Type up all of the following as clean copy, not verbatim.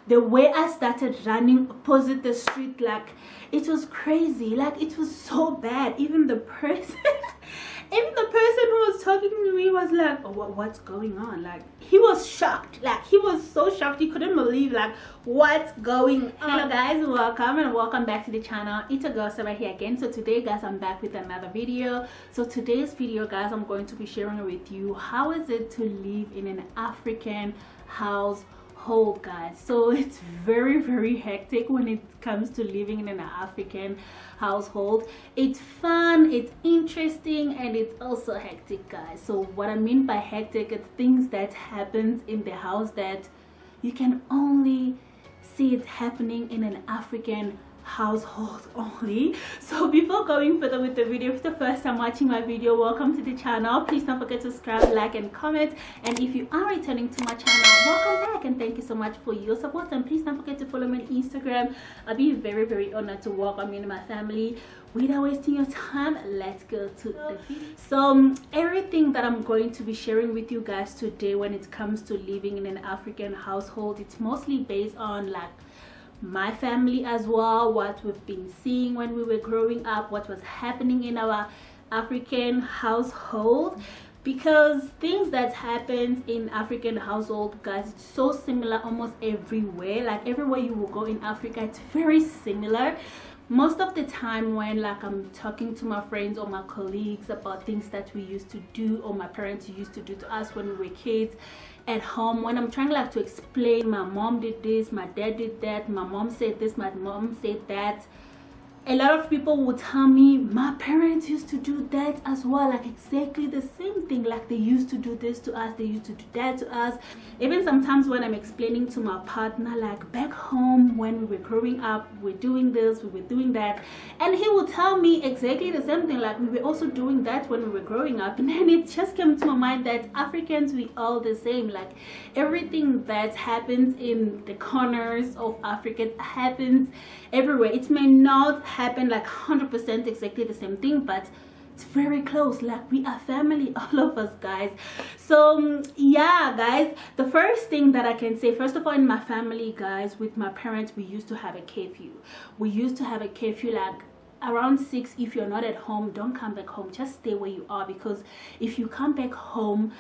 the way I started running opposite the street, like it was crazy, like it was so bad. Even the person even the person who was talking to me was like, oh, what's going on? Like he was shocked, like he was so shocked, he couldn't believe like what's going on. Hello guys, welcome and welcome back to the channel. It's a girl Sarah here again. So today guys, I'm back with another video. So today's video guys, I'm going to be sharing with you how is it to live in an African household guys. So it's very hectic when it comes to living in an African household. It's fun, it's interesting, and it's also hectic guys. So what I mean by hectic, it's things that happens in the house that you can only see it happening in an African household only. So before going further with the video, if it's the first time watching my video, welcome to the channel. Please don't forget to subscribe, like, and comment. And if you are returning to my channel, welcome back and thank you so much for your support. And please don't forget to follow me on Instagram. I'll be very honored to welcome you in my family. Without wasting your time, let's go to the video. So everything that I'm going to be sharing with you guys today when it comes to living in an African household, it's mostly based on like my family as well, what we've been seeing when we were growing up, what was happening in our African household, because things that happens in African household guys, it's so similar almost everywhere. Like everywhere you will go in Africa, it's very similar. Most of the time when like I'm talking to my friends or my colleagues about things that we used to do or my parents used to do to us when we were kids at home, when I'm trying like to explain, my mom did this, my dad did that, my mom said this, my mom said that, a lot of people will tell me my parents used to do that as well, like exactly the same thing, like they used to do this to us, they used to do that to us. Even sometimes when I'm explaining to my partner, like back home when we were growing up, we're doing this, we were doing that, and he will tell me exactly the same thing, like we were also doing that when we were growing up. And then it just came to my mind that Africans, we all the same, like everything that happens in the corners of Africa happens everywhere. It may not happen like 100% exactly the same thing, but it's very close, like we are family, all of us guys. So yeah guys, the first thing that I can say, first of all, in my family guys, with my parents, we used to have a curfew. We used to have a curfew like around 6. If you're not at home, don't come back home, just stay where you are, because if you come back home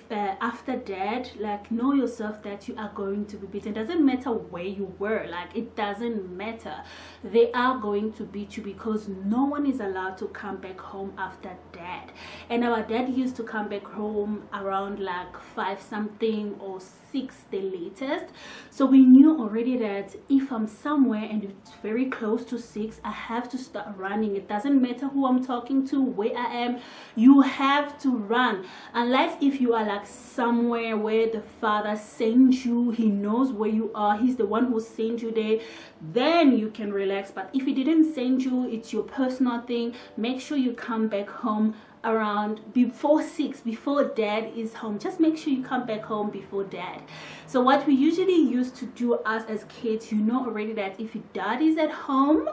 after that, like know yourself that you are going to be beaten. Doesn't matter where you were, like it doesn't matter, they are going to beat you, because no one is allowed to come back home after that. And our dad used to come back home around like 5 something or 6 the latest. So we knew already that if I'm somewhere and it's very close to 6, I have to start running. It doesn't matter who I'm talking to, where I am, you have to run. Unless if you are like somewhere where the father sent you, he knows where you are, he's the one who sent you there, then you can relax. But if he didn't send you, it's your personal thing, make sure you come back home around before 6, before dad is home. Just make sure you come back home before dad. So what we usually used to do us as kids, you know already that if your dad is at home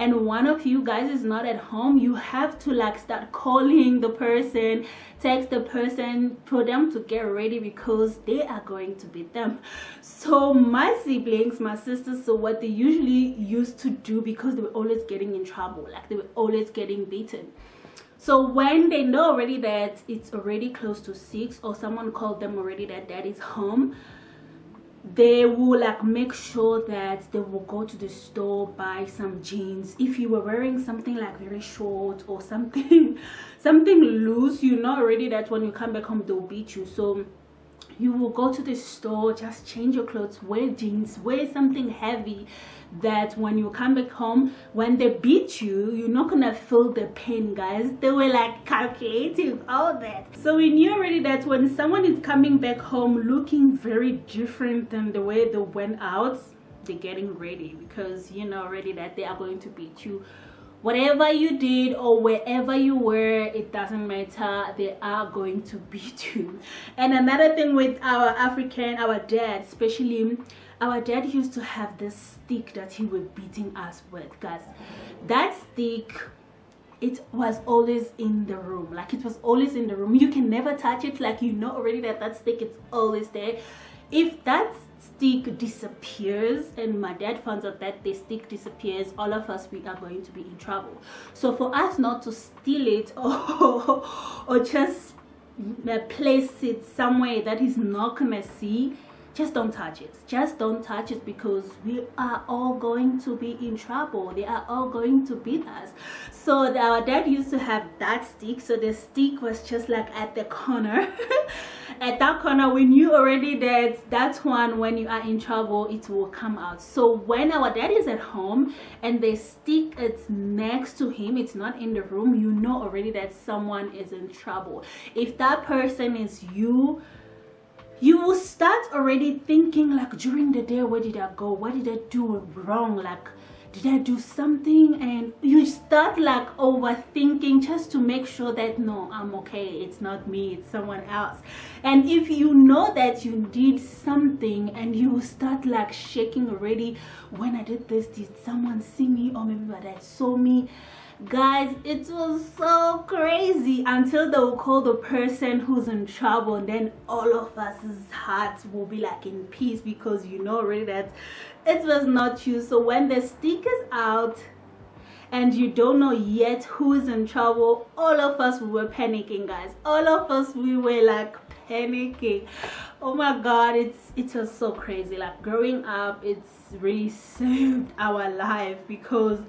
and one of you guys is not at home, you have to like start calling the person, text the person for them to get ready, because they are going to beat them. So my siblings, my sisters, so what they usually used to do, because they were always getting in trouble, like they were always getting beaten, so when they know already that it's already close to 6, or someone called them already that dad is home, they will like make sure that they will go to the store, buy some jeans. If you were wearing something like very short or something loose, you know already that when you come back home they'll beat you. So you will go to the store, just change your clothes, wear jeans, wear something heavy, that when you come back home, when they beat you, you're not gonna feel the pain guys. They were like calculating all that. So we knew already that when someone is coming back home looking very different than the way they went out, they're getting ready, because you know already that they are going to beat you. Whatever you did or wherever you were, it doesn't matter, they are going to beat you. And another thing with our dad especially, our dad used to have this stick that he was beating us with guys. That stick, it was always in the room, like it was always in the room. You can never touch it, like you know already that stick is always there. If that stick disappears and my dad finds out that the stick disappears, all of us, we are going to be in trouble. So for us not to steal it or just place it somewhere that he's not gonna see, just don't touch it. Just don't touch it, because we are all going to be in trouble. They are all going to beat us. So our dad used to have that stick. So the stick was just like at the corner. At that corner, we knew already that that one, when you are in trouble, it will come out. So when our dad is at home and the stick is next to him, it's not in the room, you know already that someone is in trouble. If that person is you will start already thinking, like, during the day, where did I go? What did I do wrong? Like, did I do something? And you start like overthinking just to make sure that, no, I'm okay, it's not me, it's someone else. And if you know that you did something and you start like shaking already, when I did this, did someone see me? Or maybe my dad saw me. Guys, it was so crazy until they will call the person who's in trouble, and then all of us hearts will be like in peace, because you know already that it was not you. So when the stick is out and you don't know yet who is in trouble, all of us, we were panicking, guys. All of us, we were like panicking. Oh my god, it was so crazy. Like, growing up, it's really saved our life, because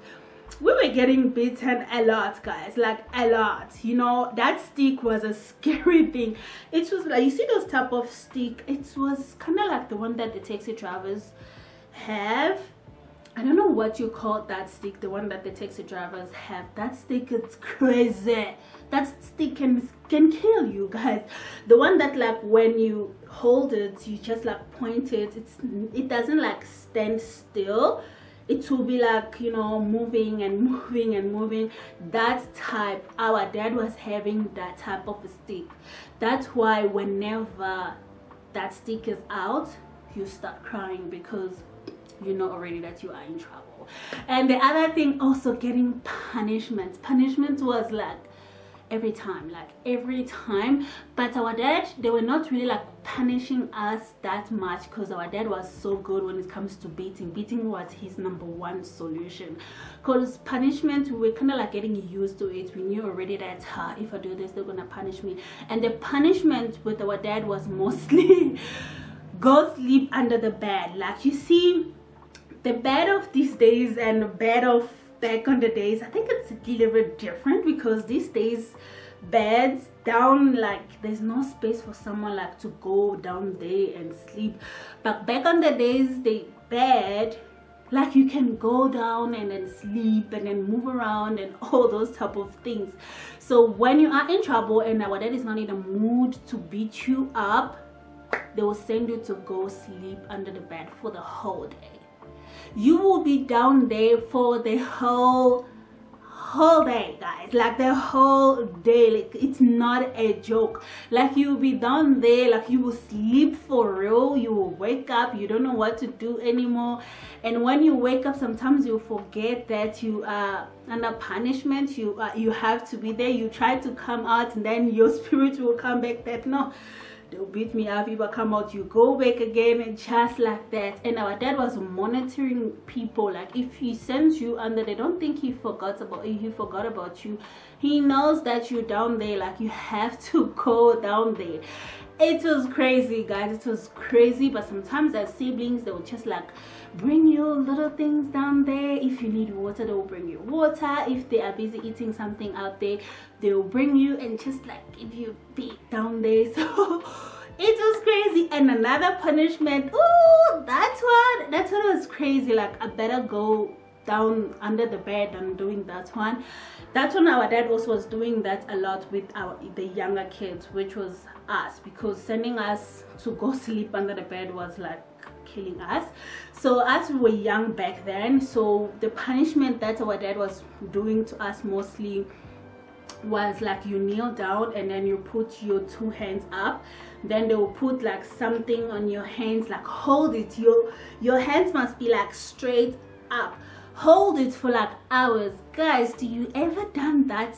we were getting beaten a lot, guys, like a lot. You know, that stick was a scary thing. It was like, you see those type of stick, it was kind of like the one that the taxi drivers have. I don't know what you call that stick, the one that the taxi drivers have. That stick, it's crazy. That stick can kill you, guys. The one that, like, when you hold it, you just like point it, it doesn't like stand still. It will be like, you know, moving and moving and moving. That type, our dad was having that type of a stick. That's why whenever that stick is out, you start crying, because you know already that you are in trouble. And the other thing, also getting punishment. Punishment was like every time. But our dad, they were not really like punishing us that much, because our dad was so good when it comes to beating. Beating was his #1 solution, because punishment, we were kind of like getting used to it. We knew already that if I do this, they're gonna punish me. And the punishment with our dad was mostly go sleep under the bed. Like, you see, the bed of these days and the bed of back on the days, I think it's a little bit different, because these days beds down, like, there's no space for someone like to go down there and sleep. But back on the days, the bed, like, you can go down and then sleep and then move around and all those type of things. So when you are in trouble and our dad is not in the mood to beat you up, they will send you to go sleep under the bed for the whole day. You will be down there for the whole day, guys, like the whole day. Like, it's not a joke. Like, you'll be down there, like, you will sleep for real. You will wake up, you don't know what to do anymore. And when you wake up, sometimes you forget that you are under punishment. You have to be there. You try to come out, and then your spirit will come back that, no, they'll beat me up. If I come out, you go back again, and just like that. And our dad was monitoring people. Like, if he sends you under, they don't think he forgot about you. He knows that you're down there. Like, you have to go down there. It was crazy, guys. It was crazy. But sometimes as siblings, they will just like bring you little things down there. If you need water, they will bring you water. If they are busy eating something out there, they will bring you and just like give you a beat down there. So it was crazy. And another punishment, oh, that one was crazy. Like, I better go down under the bed and doing that one. Our dad also was doing that a lot with the younger kids, which was us, because sending us to go sleep under the bed was like killing us. So as we were young back then, so the punishment that our dad was doing to us mostly was like, you kneel down and then you put your 2 hands up, then they will put like something on your hands, like hold it. Your hands must be like straight up. Hold it for like hours. Guys, do you ever done that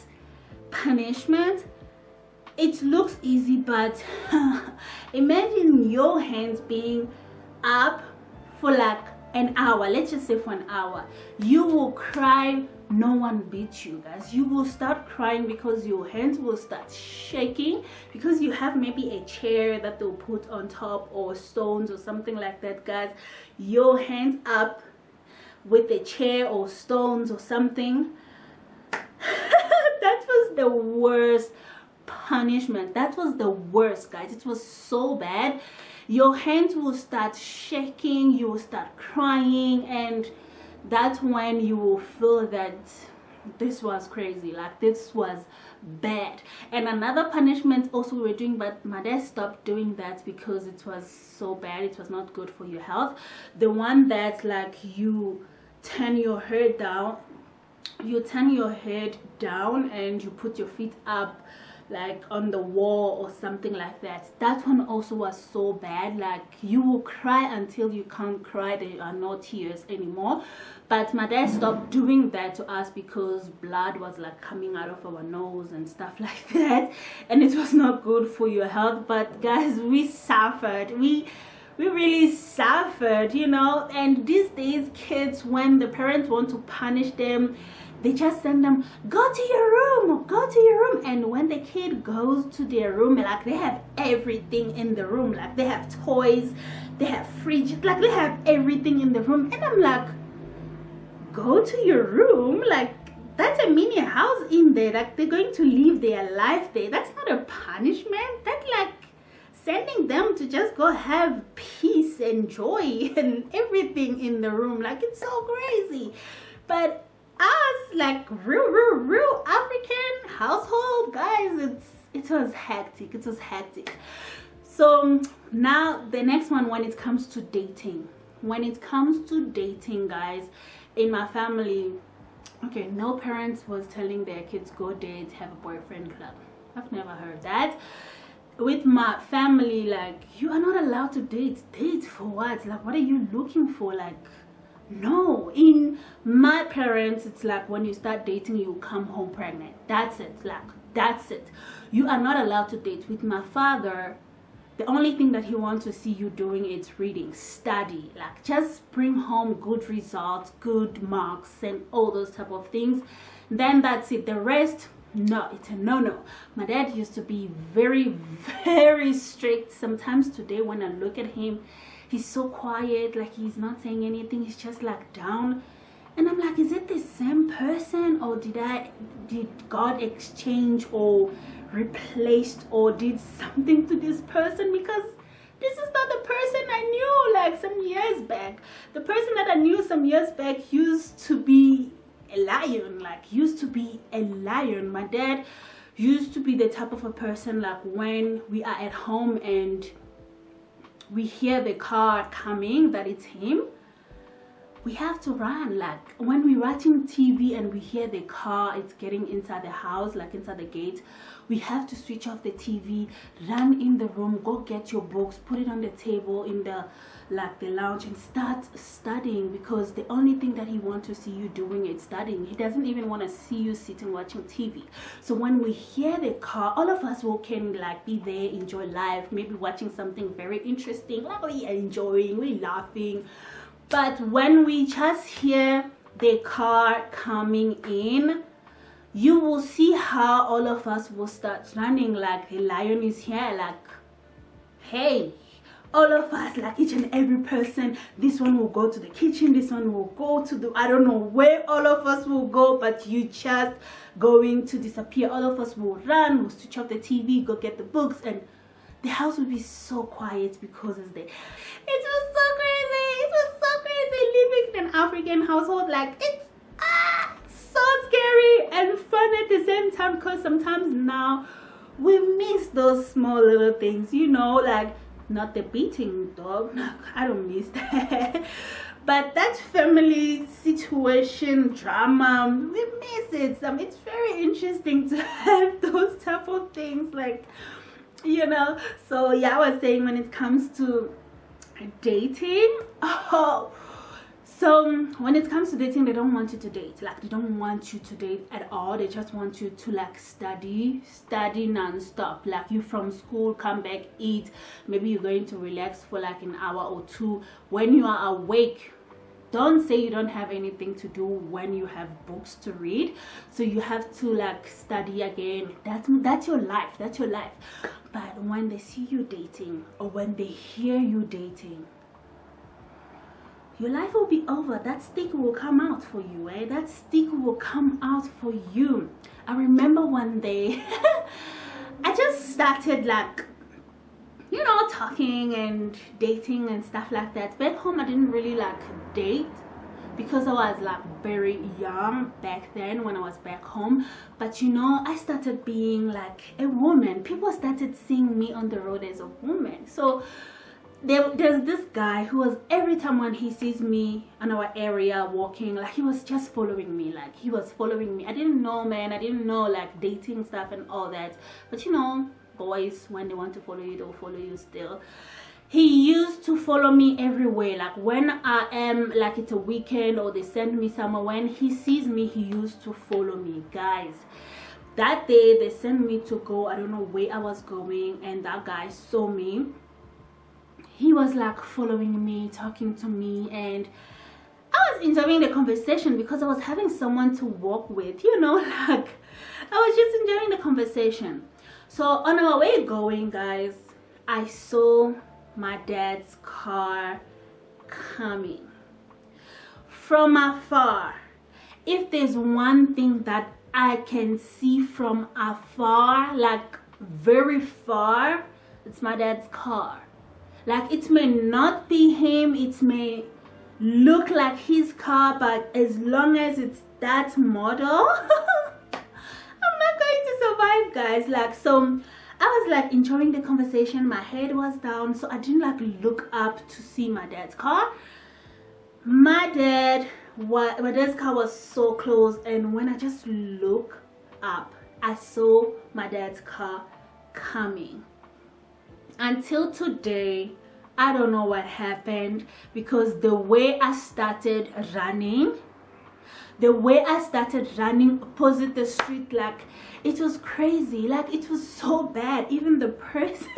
punishment? It looks easy, but imagine your hands being up for like an hour, let's just say for an hour, you will cry. No one beats you, guys. You will start crying because your hands will start shaking, because you have maybe a chair that they'll put on top or stones or something like that, guys. Your hands up with a chair or stones or something. That was the worst punishment. That was the worst, guys. It was so bad. Your hands will start shaking, you will start crying, and that's when you will feel that this was crazy, like this was bad. And another punishment also we were doing, but my dad stopped doing that because it was so bad, it was not good for your health. The one that like you turn your head down, and you put your feet up like on the wall or something like that. That one also was so bad. Like you will cry until you can't cry. There are no tears anymore. But my dad stopped doing that to us because blood was like coming out of our nose and stuff like that, and it was not good for your health. But guys, we suffered. We really suffered, you know. And these days kids, when the parents want to punish them, they just send them, go to your room, go to your room. And when the kid goes to their room, like they have everything in the room, like they have toys, they have fridges, like they have everything in the room. And I'm like, go to your room? Like that's a mini house in there. Like they're going to live their life there. That's not a punishment. That's like sending them to just go have peace and joy and everything in the room. Like it's so crazy. But us, like real African household, guys, it was hectic. It was hectic. So now the next one, when it comes to dating, guys, in my family, okay, no parents was telling their kids go date, have a boyfriend club. I've never heard that. With my family, like, you are not allowed to date for what? Like, what are you looking for? Like, no. In my parents, it's like when you start dating, you come home pregnant. That's it. Like, that's it. You are not allowed to date. With my father, the only thing that he wants to see you doing is reading, study, like just bring home good results, good marks, and all those type of things. Then that's it. The rest, no, it's a no. My dad used to be very strict. Sometimes today when I look at him, he's so quiet, like he's not saying anything, he's just like down. And I'm like, is it the same person, or did God exchange or replaced or did something to this person? Because this is not the person I knew like some years back. The person that I knew some years back used to be a lion, My dad used to be the type of a person, like when we are at home and we hear the car coming, that it's him, we have to run. Like when we're watching TV and we hear the car, it's getting inside the house, like inside the gate, we have to switch off the TV, run in the room, go get your books, put it on the table in the lounge, and start studying, because the only thing that he wants to see you doing is studying. He doesn't even want to see you sitting watching TV. So when we hear the car, all of us can like be there, enjoy life, maybe watching something very interesting, like we are enjoying, we laughing. But when we just hear the car coming in, you will see how all of us will start running like a lion is here. Like, hey, all of us, like each and every person, this one will go to the kitchen, this one will go to the, I don't know where all of us will go, but you just going to disappear. All of us will run, we'll switch off the TV, go get the books, and the house will be so quiet because it's there. It was so crazy. It was so crazy living in an African household. Like, it's so scary and fun at the same time, because sometimes now we miss those small little things, you know, like not the beating dog. I don't miss that. But that family situation drama, we miss it. It's very interesting to have those type of things, like, you know. So yeah, I was saying, when it comes to dating, So when it comes to dating, they don't want you to date. Like, they don't want you to date at all. They just want you to like study non-stop. Like, you from school, come back, eat, maybe you're going to relax for like an hour or two. When you are awake, don't say you don't have anything to do when you have books to read, so you have to like study again. That's your life. That's your life. But when they see you dating, or when they hear you dating, your life will be over. That stick will come out for you, eh? That stick will come out for you. I remember one day I just started like, you know, talking and dating and stuff like that. Back home, I didn't really like date because I was like very young back then when I was back home. But you know, I started being like a woman. People started seeing me on the road as a woman. So there's this guy who was, every time when he sees me in our area walking, like he was just following me. Like, he was following me. I didn't know, man. I didn't know like dating stuff and all that. But you know, boys, when they want to follow you, they'll follow you still. He used to follow me everywhere. Like, when I am like, it's a weekend or they send me somewhere, when he sees me, he used to follow me. Guys, that day they sent me to go, I don't know where I was going, and that guy saw me. He was like following me, talking to me, and I was enjoying the conversation because I was having someone to walk with, you know. Like, I was just enjoying the conversation. So on our way going, guys, I saw my dad's car coming from afar. If there's one thing that I can see from afar, like very far, it's my dad's car. Like, it may not be him, it may look like his car, but as long as it's that model, I'm not going to survive, guys. Like, so I was like enjoying the conversation. My head was down, so I didn't like look up to see my dad's car. My dad's car was so close, and when I just looked up, I saw my dad's car coming. Until today, I don't know what happened, because the way I started running opposite the street, like, it was crazy. Like, it was so bad. Even the person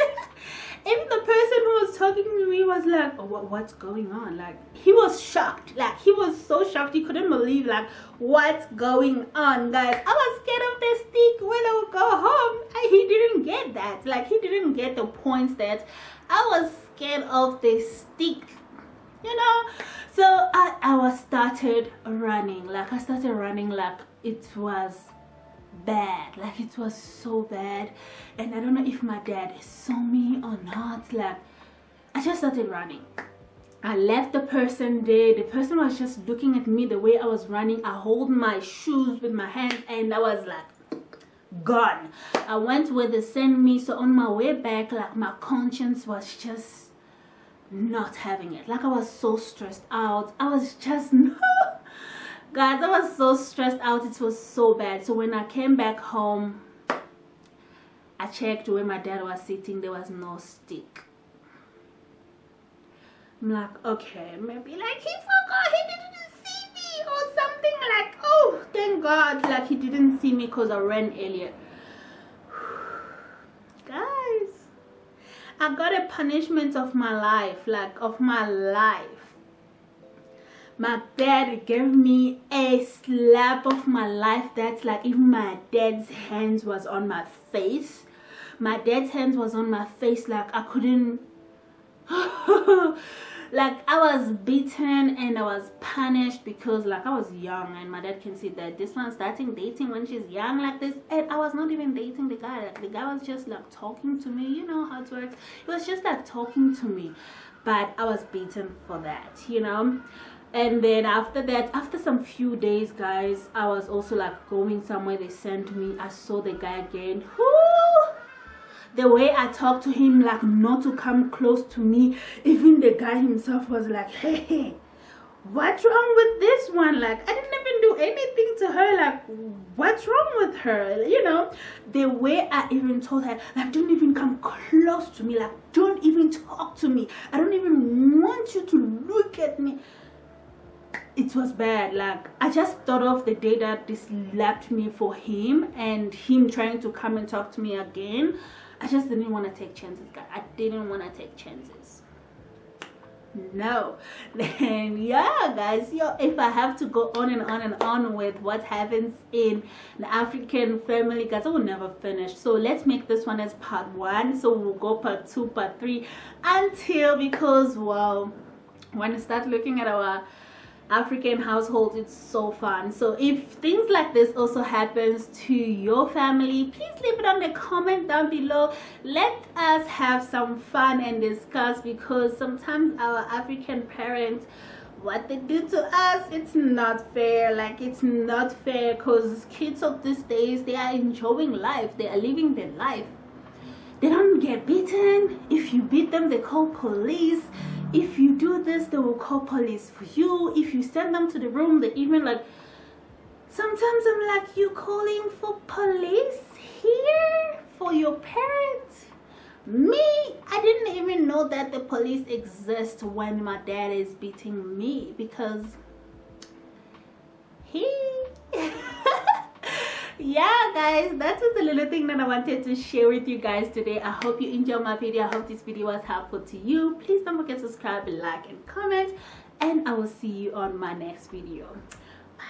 who was talking to me was like, oh, what's going on? Like, he was shocked. Like, he was so shocked, he couldn't believe like what's going on. Guys, I was scared of the stick when I would go home, and he didn't get that. Like, he didn't get the points that I was scared of the stick, you know. So I started running. Like, I started running like it was bad. Like, it was so bad, and I don't know if my dad saw me or not. Like, I just started running. I left the person there. The person was just looking at me the way I was running. I hold my shoes with my hands, and I was like gone. I went where they sent me. So on my way back, like, my conscience was just not having it. Like, I was so stressed out. I was just guys, I was so stressed out. It was so bad. So when I came back home, I checked where my dad was sitting. There was no stick. I'm like, okay, maybe like he forgot, he didn't see me or something. Like, oh, thank God, like, he didn't see me because I ran earlier. Guys, I got a punishment of my life. Like, of my life. My dad gave me a slap of my life. That's like, even my dad's hands was on my face. My dad's hands was on my face. Like, I couldn't like, I was beaten and I was punished because, like, I was young, and my dad can see that this one starting dating when she's young like this. And I was not even dating the guy. Like, the guy was just like talking to me. You know how it works. It was just like talking to me, but I was beaten for that, you know. And then after that, after some few days, guys, I was also like going somewhere. They sent me. I saw the guy again. The way I talked to him, like, not to come close to me. Even the guy himself was like, hey, what's wrong with this one? Like, I didn't even do anything to her. Like, what's wrong with her? You know, the way I even told her, like, don't even come close to me. Like, don't even talk to me. I don't even want you to look at me. it was bad. Like, I just thought of the day that this slapped me for him and him trying to come and talk to me again. I just didn't want to take chances, guys. I didn't want to take chances. No. Then yeah, guys, if I have to go on and on and on with what happens in an African family, guys, I will never finish. So let's make this one as part 1. So we'll go part 2, part 3 until, because wow, when you start looking at our African household, it's so fun. So if things like this also happens to your family, please leave it on the comment down below. Let us have some fun and discuss, because sometimes our African parents, what they do to us, it's not fair. Like, it's not fair, because kids of these days, they are enjoying life, they are living their life. They don't get beaten. If you beat them, they call police. If you do this, they will call police for you. If you send them to the room, they even like, sometimes I'm like, you calling for police here for your parents? Me, I didn't even know that the police exist when my dad is beating me, because he yeah, guys, that was the little thing that I wanted to share with you guys today. I hope you enjoyed my video. I hope this video was helpful to you. Please don't forget to subscribe, like, and comment, and I will see you on my next video.